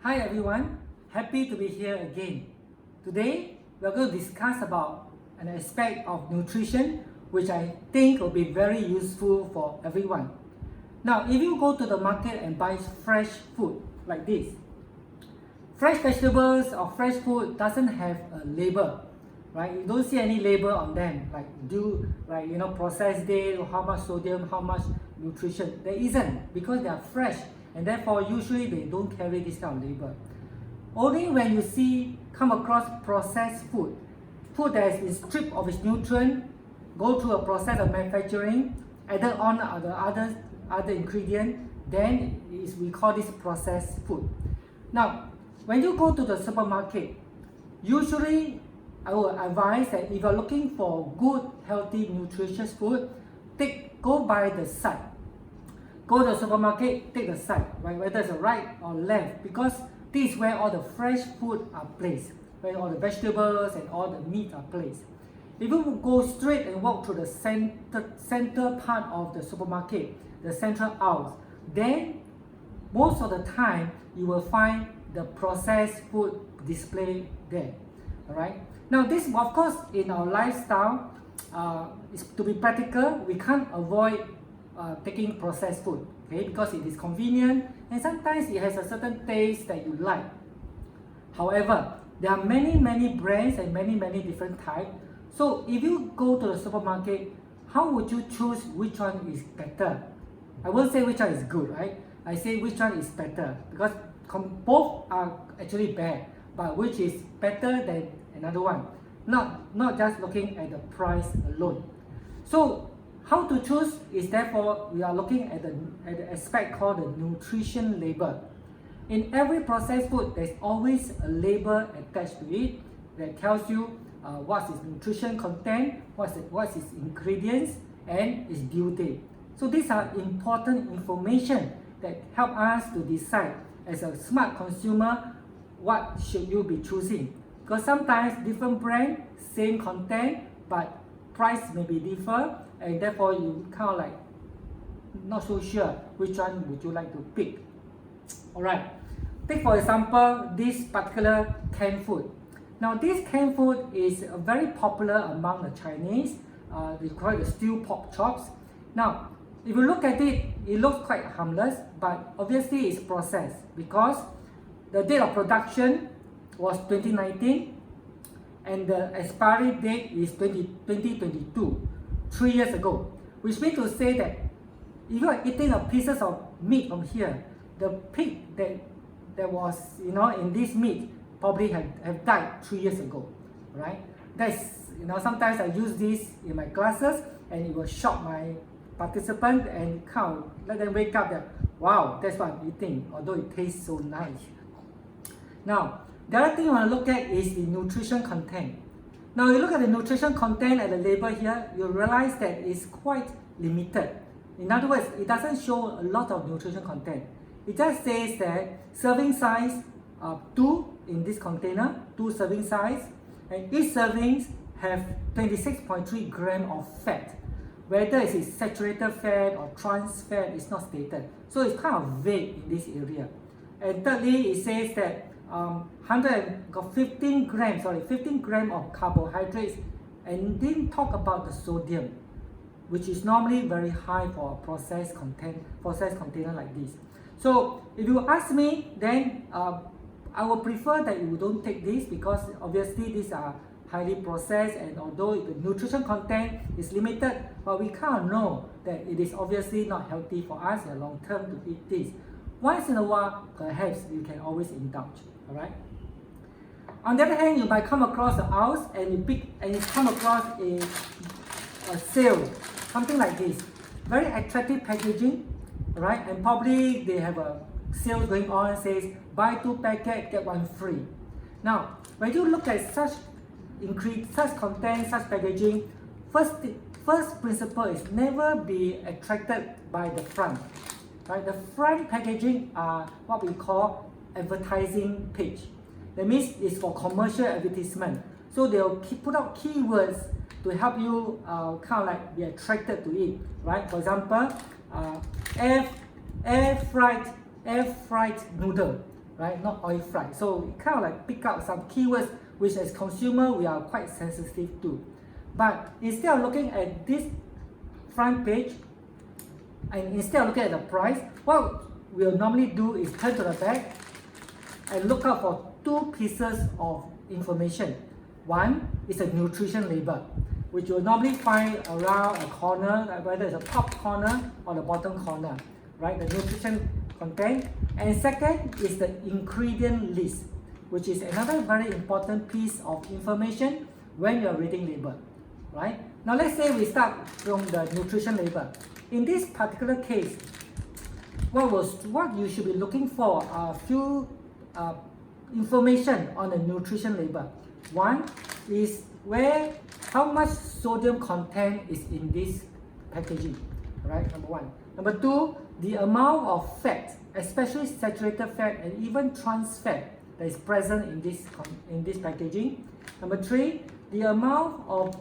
Hi everyone, happy to be here again. Today we're going to discuss about an aspect of nutrition which I think will be very useful for everyone. Now, if you go to the market and buy fresh food like this, fresh vegetables or fresh food doesn't have a label, right? You don't see any label on them like processed date, how much sodium, how much nutrition. There isn't, because they are fresh, and therefore usually they don't carry this kind of label. Only when you come across processed food that has been stripped of its nutrient, go through a process of manufacturing, added on the other ingredient, then we call this processed food. Now, when you go to the supermarket, usually I will advise that if you're looking for good, healthy, nutritious food, go by the side. Go to the supermarket, take the side, right? Whether it's right or left, because this is where all the fresh food are placed, where all the vegetables and all the meat are placed. If you go straight and walk through the center part of the supermarket, the central aisles, then most of the time you will find the processed food displayed there. All right. Now, this, of course, in our lifestyle, is to be practical. We can't avoid taking processed food, okay, because it is convenient and sometimes it has a certain taste that you like. However, there are many brands and many different types. So if you go to the supermarket, how would you choose which one is better? I won't say which one is good, right? I say which one is better, because both are actually bad, but which is better than another one, not just looking at the price alone. So how to choose is, therefore we are looking at the aspect called the nutrition label. In every processed food, there's always a label attached to it that tells you what's its nutrition content, what's its ingredients, and its due date. So these are important information that help us to decide as a smart consumer what should you be choosing. Because sometimes different brand, same content, but price may be different, and therefore you kind of like not so sure which one would you like to pick. Alright, take for example this particular canned food. Now, this canned food is very popular among the Chinese. They call it the stewed pork chops. Now, if you look at it, it looks quite harmless, but obviously it's processed, because the date of production was 2019 and the expiry date is 2022, 3 years ago, which means to say that if you are eating a pieces of meat from here, the pig that was in this meat probably have died 3 years ago, right? That's, sometimes I use this in my classes and it will shock my participant and kind of let them wake up that, wow, that's what I'm eating, although it tastes so nice. Now, the other thing you want to look at is the nutrition content. Now, you look at the nutrition content at the label here, you realize that it's quite limited. In other words, it doesn't show a lot of nutrition content. It just says that serving size 2 in this container, 2 serving size, and each servings have 26.3 grams of fat. Whether it's saturated fat or trans fat is not stated. So it's kind of vague in this area. And thirdly, it says that 15 grams of carbohydrates, and didn't talk about the sodium, which is normally very high for a processed container like this. So if you ask me, then I would prefer that you don't take this, because obviously these are highly processed, and although the nutrition content is limited, but we kind of know that it is obviously not healthy for us in the long term to eat this. Once in a while, perhaps you can always indulge. All right. On the other hand, you might come across the aisles and you come across a sale, something like this, very attractive packaging, right? And probably they have a sale going on, says buy 2 packets get 1 free. Now, when you look at such content, such packaging, first principle is never be attracted by the front. Right? The front packaging are what we call advertising page. That means it's for commercial advertisement. So they'll put out keywords to help you kind of like be attracted to it, right? For example, air fried noodle, right? Not oil fried. So we kind of like pick out some keywords which as consumer we are quite sensitive to. But instead of looking at this front page, and instead of looking at the price, what we'll normally do is turn to the back and look out for two pieces of information. One is a nutrition label, which you'll normally find around a corner, whether it's a top corner or the bottom corner, right? The nutrition content. And second is the ingredient list, which is another very important piece of information when you're reading label, right? Now let's say we start from the nutrition label. In this particular case, what you should be looking for are a few information on the nutrition label. One is how much sodium content is in this packaging, right? Number one. Number two, the amount of fat, especially saturated fat and even trans fat that is present in this packaging. Number three, the amount of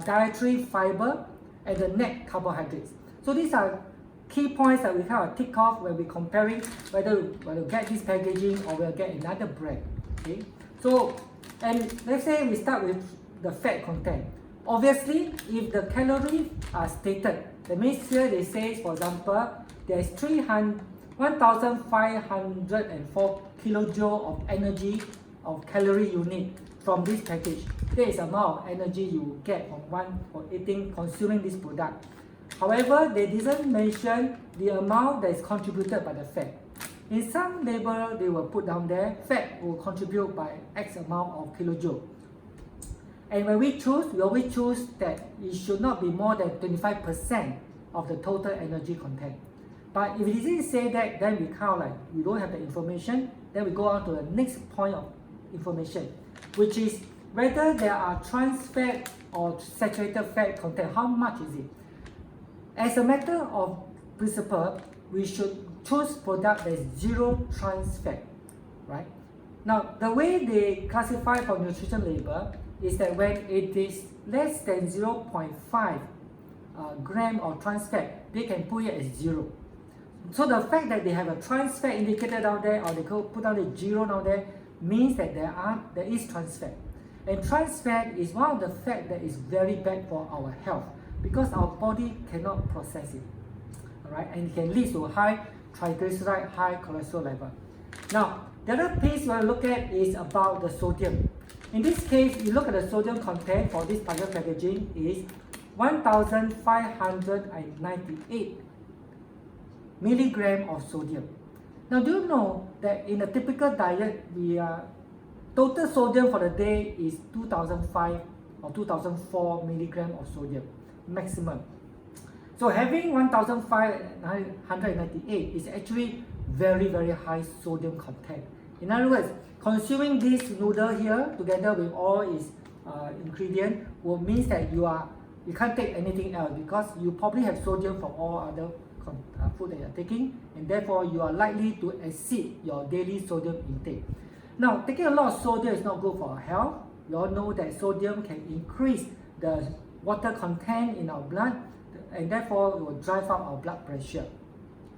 dietary fiber and the net carbohydrates. So these are key points that we kind of tick off when we're comparing whether we'll get this packaging or we'll get another brand. Okay, so and let's say we start with the fat content. Obviously, if the calories are stated, that means here they say, for example, there is 1,504 kilojoule of energy of calorie unit from this package. That is the amount of energy you get for consuming this product. However, they didn't mention the amount that is contributed by the fat. In some label, they will put down there, fat will contribute by X amount of kilojoule. And when we always choose that it should not be more than 25% of the total energy content. But if it didn't say that, then we kind of like, we don't have the information, then we go on to the next point of information, which is whether there are trans fat or saturated fat content, how much is it? As a matter of principle, we should choose product that is zero trans fat, right? Now, the way they classify for nutrition label is that when it is less than 0.5 gram of trans fat, they can put it as zero. So the fact that they have a trans fat indicator down there, or they could put down the zero down there, means that there is trans fat. And trans fat is one of the fat that is very bad for our health because our body cannot process it, all right? And it can lead to high triglyceride, high cholesterol level. Now, the other piece we will look at is about the sodium. In this case, you look at the sodium content for this particular packaging is 1,598 milligram of sodium. Now, do you know that in a typical diet, total sodium for the day is 2,005 or 2,004 milligram of sodium maximum. So having 1,598 is actually very, very high sodium content. In other words, consuming this noodle here together with all its ingredient will means that you can't take anything else because you probably have sodium from all other food that you are taking, and therefore you are likely to exceed your daily sodium intake. Now, taking a lot of sodium is not good for our health. We all know that sodium can increase the water content in our blood, and therefore it will drive up our blood pressure.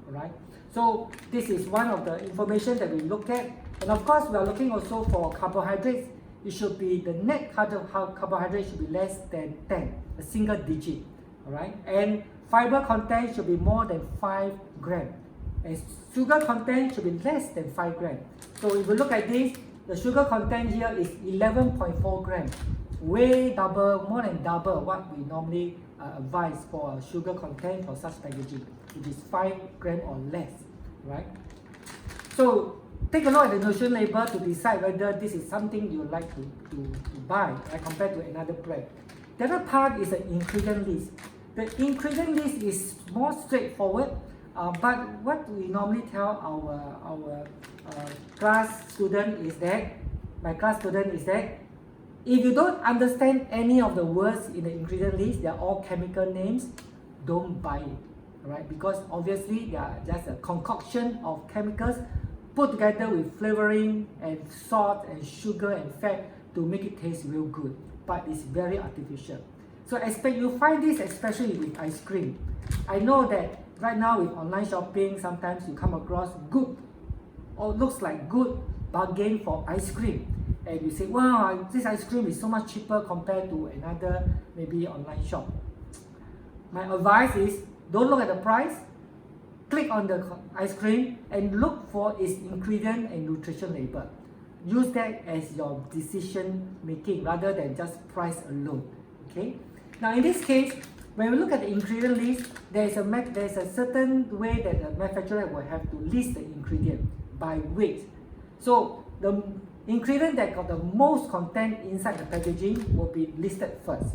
Alright, so this is one of the information that we look at. And of course, we are looking also for carbohydrates. It should be the net carbohydrate should be less than 10, a single digit. Alright, and fiber content should be more than 5 grams. And sugar content should be less than 5 grams. So if we look at this, the sugar content here is 11.4 grams. Way double, more than double what we normally advise for sugar content for such packaging, which is 5 grams or less, right? So take a look at the nutrition label to decide whether this is something you would like to buy compared to another brand. The other part is the ingredient list. The ingredient list is more straightforward, but what we normally tell our class student is that, if you don't understand any of the words in the ingredient list, they are all chemical names, don't buy it, right? Because obviously they are just a concoction of chemicals put together with flavoring and salt and sugar and fat to make it taste real good, but it's very artificial. So you find this especially with ice cream. I know that right now with online shopping, sometimes you come across good or looks like good bargain for ice cream, and you say, wow, this ice cream is so much cheaper compared to another maybe online shop. My advice is, don't look at the price, click on the ice cream and look for its ingredient and nutrition label. Use that as your decision making rather than just price alone. Okay. Now in this case, when we look at the ingredient list, there is a certain way that the manufacturer will have to list the ingredient by weight. So the ingredient that got the most content inside the packaging will be listed first.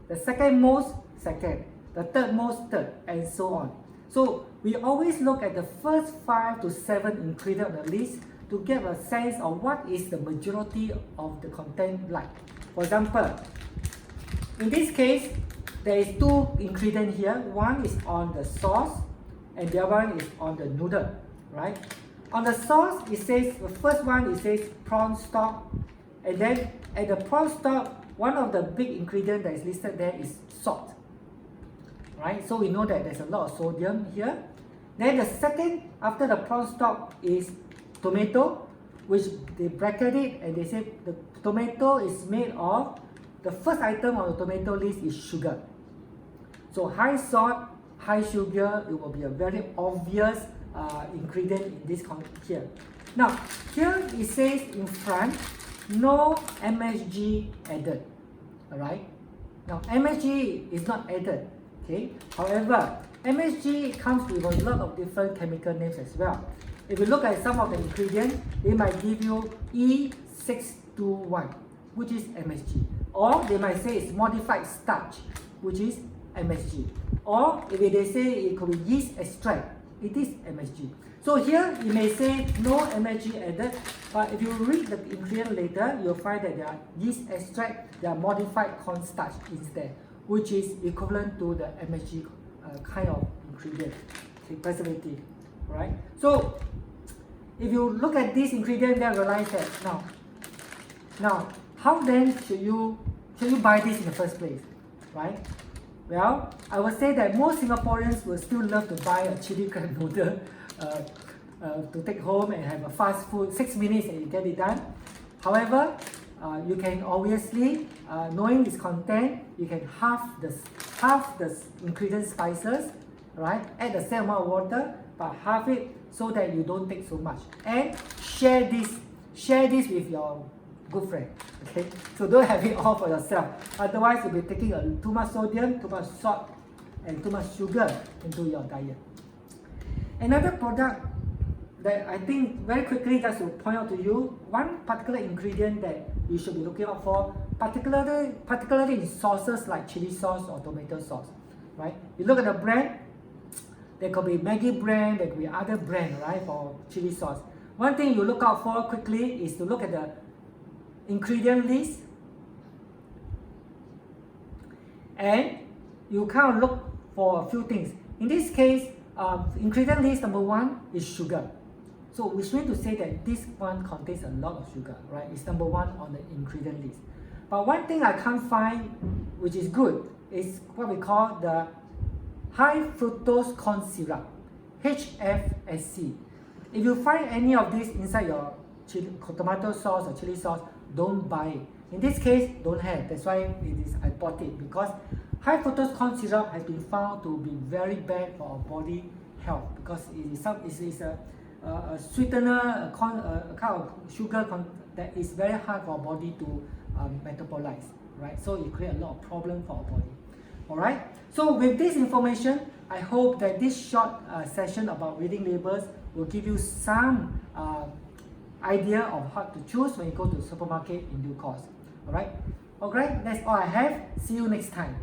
The second most, second. The third most, third, and so on. So we always look at the first 5 to 7 ingredients on the list to get a sense of what is the majority of the content like. For example, in this case, there is 2 ingredients here. One is on the sauce and the other one is on the noodle, right? On the sauce, it says, the first one, it says prawn stock, and then at the prawn stock, one of the big ingredients that is listed there is salt, right? So we know that there's a lot of sodium here. Then the second, after the prawn stock, is tomato, which they bracket it and they say the tomato is made of, the first item on the tomato list is sugar. So high salt, high sugar, it will be a very obvious ingredient in this here. Now here it says in front, no MSG added. Alright. Now MSG is not added. Okay. However, MSG comes with a lot of different chemical names as well. If you look at some of the ingredients, they might give you E621, which is MSG. Or they might say it's modified starch, which is MSG. Or if they say it could be yeast extract, it is MSG. So here you may say no MSG added, but if you read the ingredient later, you'll find that there are yeast extract, there are modified cornstarch instead, which is equivalent to the MSG kind of ingredient, preservative, right? So if you look at this ingredient, then realize that now how then should you buy this in the first place, right? Well, I would say that most Singaporeans will still love to buy a chili crab noodle to take home and have a fast food, 6 minutes and you get it done. However, you can obviously, knowing its content, you can half the ingredient spices, right? Add the same amount of water, but half it so that you don't take so much. And share this with your good friend. Okay, so don't have it all for yourself. Otherwise, you'll be taking too much sodium, too much salt, and too much sugar into your diet. Another product that I think very quickly just to point out to you, one particular ingredient that you should be looking out for, particularly in sauces like chili sauce or tomato sauce, right? You look at the brand, there could be Maggi brand, there could be other brand, right, for chili sauce. One thing you look out for quickly is to look at the ingredient list, and you kind of look for a few things. In this case, ingredient list number 1 is sugar. So which means to say that this one contains a lot of sugar, right? It's number 1 on the ingredient list. But one thing I can't find, which is good, is what we call the high fructose corn syrup, HFSC. If you find any of this inside your tomato sauce or chili sauce, don't buy it. In this case, don't have. That's why I bought it, because high fructose corn syrup has been found to be very bad for our body health, because it is a sweetener, a kind of sugar that is very hard for our body to metabolize, right? So it creates a lot of problem for our body. Alright, so with this information, I hope that this short session about reading labels will give you some idea of how to choose when you go to the supermarket in due course. Alright, that's all I have. See you next time.